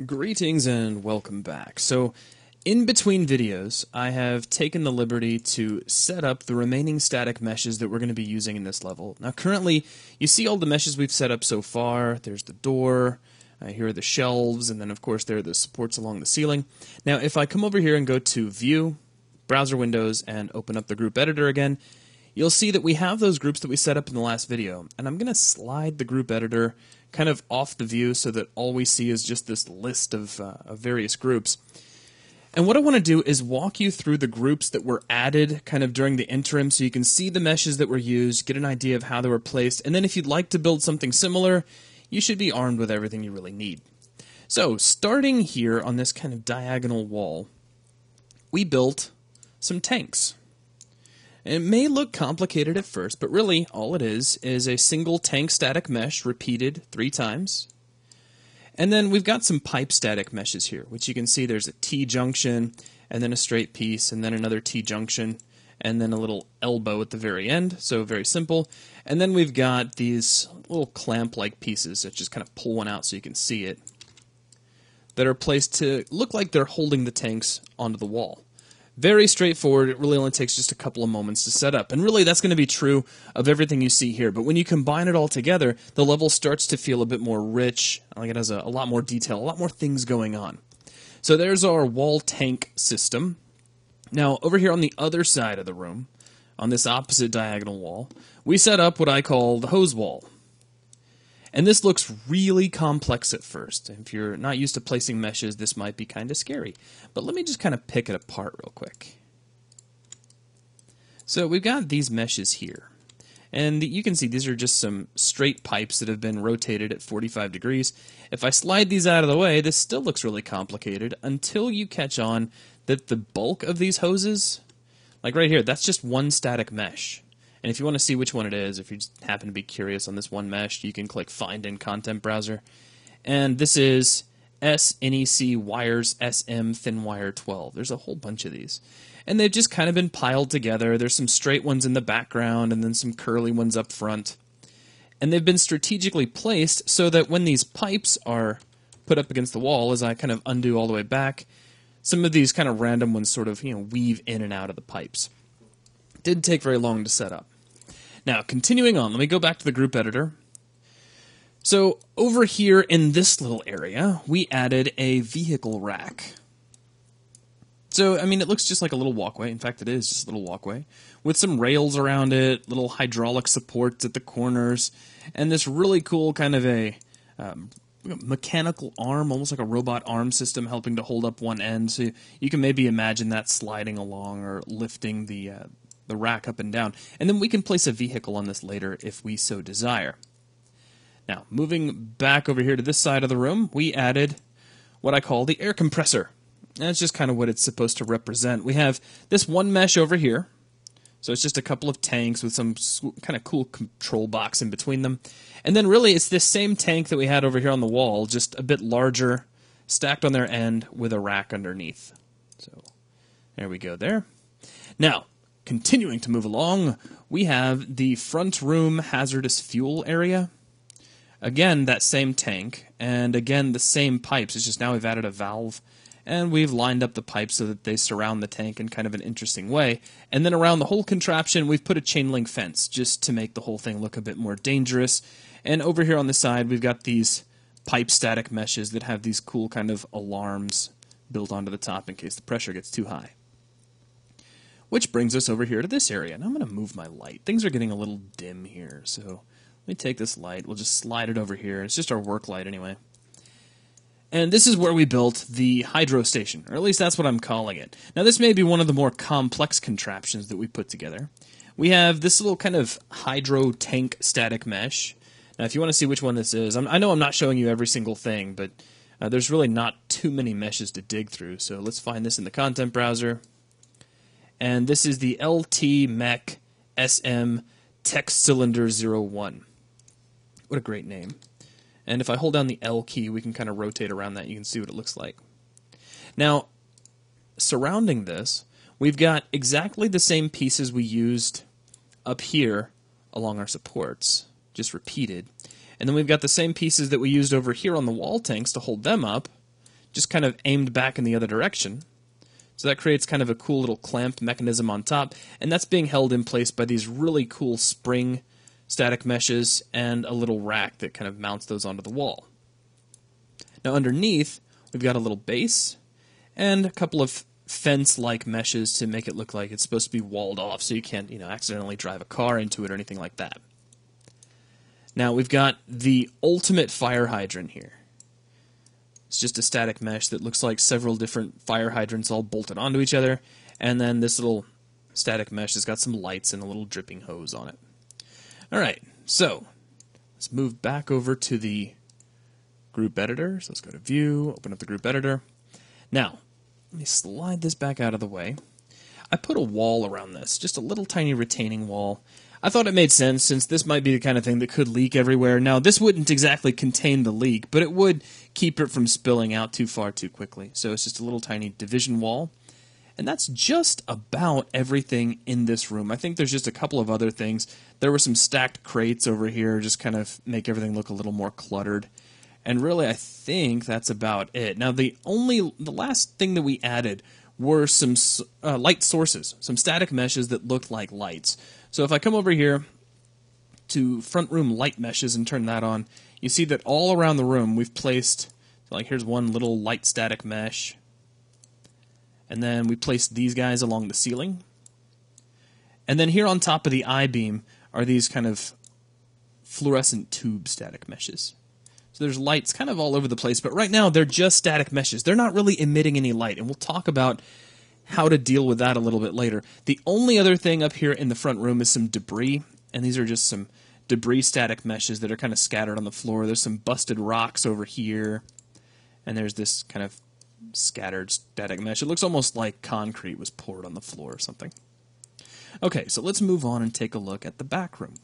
Greetings and welcome back. So, in between videos, I have taken the liberty to set up the remaining static meshes that we're going to be using in this level. Now, currently, you see all the meshes we've set up so far. There's the door, here are the shelves, and then, of course, there are the supports along the ceiling. Now, if I come over here and go to View, Browser Windows, and open up the group editor again, you'll see that we have those groups that we set up in the last video, and I'm going to slide the group editor kind of off the view so that all we see is just this list of various groups. And what I want to do is walk you through the groups that were added kind of during the interim so you can see the meshes that were used, get an idea of how they were placed, and then if you'd like to build something similar, you should be armed with everything you really need. So, starting here on this kind of diagonal wall, we built some tanks. And it may look complicated at first, but really all it is a single tank static mesh repeated 3 times. And then we've got some pipe static meshes here, which you can see there's a T-junction, and then a straight piece, and then another T-junction, and then a little elbow at the very end, so very simple. And then we've got these little clamp-like pieces that just kind of pull one out so you can see it, that are placed to look like they're holding the tanks onto the wall. Very straightforward. It really only takes just a couple of moments to set up. And really, that's going to be true of everything you see here. But when you combine it all together, the level starts to feel a bit more rich. Like it has a lot more detail, a lot more things going on. So there's our wall tank system. Now, over here on the other side of the room, on this opposite diagonal wall, we set up what I call the hose wall. And this looks really complex at first. If you're not used to placing meshes, this might be kind of scary. But let me just kind of pick it apart real quick. So we've got these meshes here. And you can see these are just some straight pipes that have been rotated at 45 degrees. If I slide these out of the way, this still looks really complicated until you catch on that the bulk of these hoses, like right here, that's just one static mesh. And if you want to see which one it is, if you just happen to be curious on this one mesh, you can click Find in Content Browser. And this is SNEC Wires SM Thin Wire 12. There's a whole bunch of these. And they've just kind of been piled together. There's some straight ones in the background and then some curly ones up front. And they've been strategically placed so that when these pipes are put up against the wall, as I kind of undo all the way back, some of these kind of random ones sort of, weave in and out of the pipes. Didn't take very long to set up. Now, continuing on, let me go back to the group editor. So, over here in this little area, we added a vehicle rack. So, I mean, it looks just like a little walkway. In fact, it is just a little walkway, with some rails around it, little hydraulic supports at the corners, and this really cool kind of a mechanical arm, almost like a robot arm system helping to hold up one end. So you can maybe imagine that sliding along or lifting the rack up and down, and then we can place a vehicle on this later if we so desire. Now, moving back over here to this side of the room, we added what I call the air compressor. And that's just kind of what it's supposed to represent. We have this one mesh over here, so it's just a couple of tanks with some kind of cool control box in between them. And then really it's this same tank that we had over here on the wall, just a bit larger, stacked on their end with a rack underneath. So there we go there. Now, continuing to move along, we have the front room hazardous fuel area. Again, that same tank, and again, the same pipes. It's just now we've added a valve, and we've lined up the pipes so that they surround the tank in kind of an interesting way. And then around the whole contraption, we've put a chain link fence, just to make the whole thing look a bit more dangerous. And over here on the side, we've got these pipe static meshes that have these cool kind of alarms built onto the top in case the pressure gets too high. Which brings us over here to this area. And I'm going to move my light. Things are getting a little dim here, so let me take this light. We'll just slide it over here. It's just our work light anyway. And this is where we built the hydro station, or at least that's what I'm calling it. Now this may be one of the more complex contraptions that we put together. We have this little kind of hydro tank static mesh. Now if you want to see which one this is, I know I'm not showing you every single thing, but there's really not too many meshes to dig through. So let's find this in the content browser. And this is the LT Mech SM Text Cylinder 01. What a great name. And if I hold down the L key, we can kind of rotate around that. You can see what it looks like. Now, surrounding this, we've got exactly the same pieces we used up here along our supports, just repeated. And then we've got the same pieces that we used over here on the wall tanks to hold them up, just kind of aimed back in the other direction. So that creates kind of a cool little clamp mechanism on top, and that's being held in place by these really cool spring static meshes and a little rack that kind of mounts those onto the wall. Now underneath, we've got a little base and a couple of fence-like meshes to make it look like it's supposed to be walled off so you can't, accidentally drive a car into it or anything like that. Now we've got the ultimate fire hydrant here. It's just a static mesh that looks like several different fire hydrants all bolted onto each other, and then this little static mesh has got some lights and a little dripping hose on it. Alright, so let's move back over to the group editor. So let's go to View, open up the group editor. Now, let me slide this back out of the way. I put a wall around this, just a little tiny retaining wall. I thought it made sense since this might be the kind of thing that could leak everywhere. Now, this wouldn't exactly contain the leak, but it would keep it from spilling out too far too quickly. So it's just a little tiny division wall. And that's just about everything in this room. I think there's just a couple of other things. There were some stacked crates over here, just kind of make everything look a little more cluttered. And really, I think that's about it. Now, the last thing that we added were some light sources, some static meshes that looked like lights. So if I come over here to front room light meshes and turn that on, you see that all around the room we've placed, like here's one little light static mesh, and then we placed these guys along the ceiling. And then here on top of the I-beam are these kind of fluorescent tube static meshes. So there's lights kind of all over the place, but right now they're just static meshes. They're not really emitting any light, and we'll talk about how to deal with that a little bit later. The only other thing up here in the front room is some debris, and these are just some debris static meshes that are kind of scattered on the floor. There's some busted rocks over here, and there's this kind of scattered static mesh. It looks almost like concrete was poured on the floor or something. Okay, so let's move on and take a look at the back room.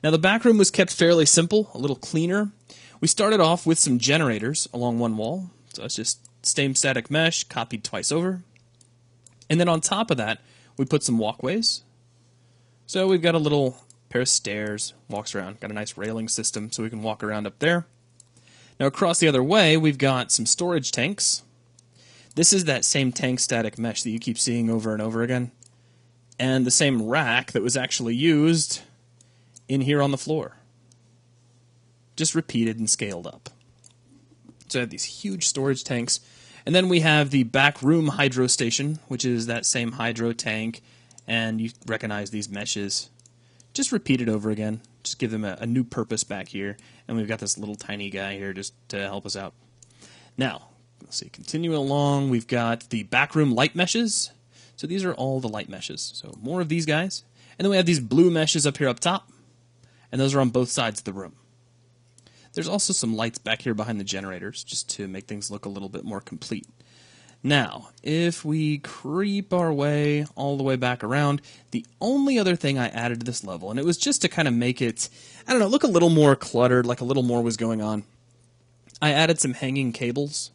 Now the back room was kept fairly simple, a little cleaner. We started off with some generators along one wall, so it's just same static mesh copied twice over. And then on top of that, we put some walkways. So we've got a little pair of stairs, walks around, got a nice railing system so we can walk around up there. Now across the other way, we've got some storage tanks. This is that same tank static mesh that you keep seeing over and over again. And the same rack that was actually used in here on the floor. Just repeated and scaled up. So I have these huge storage tanks. And then we have the back room hydro station, which is that same hydro tank. And you recognize these meshes. Just repeat it over again. Just give them a new purpose back here. And we've got this little tiny guy here just to help us out. Now, let's see, continuing along, we've got the back room light meshes. So these are all the light meshes. So more of these guys. And then we have these blue meshes up here up top. And those are on both sides of the room. There's also some lights back here behind the generators, just to make things look a little bit more complete. Now, if we creep our way all the way back around, the only other thing I added to this level, and it was just to kind of make it, I don't know, look a little more cluttered, like a little more was going on, I added some hanging cables.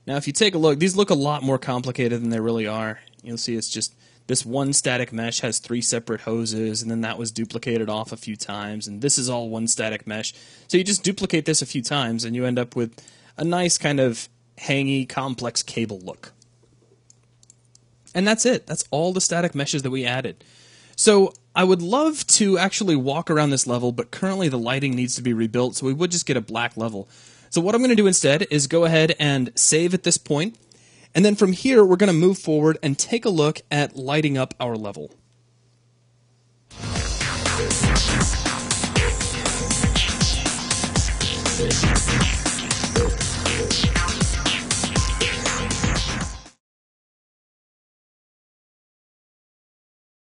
Now, if you take a look, these look a lot more complicated than they really are. You'll see it's just this one static mesh has 3 separate hoses, and then that was duplicated off a few times, and this is all one static mesh. So you just duplicate this a few times, and you end up with a nice kind of hangy, complex cable look. And that's it. That's all the static meshes that we added. So I would love to actually walk around this level, but currently the lighting needs to be rebuilt, so we would just get a black level. So what I'm going to do instead is go ahead and save at this point. And then from here, we're going to move forward and take a look at lighting up our level.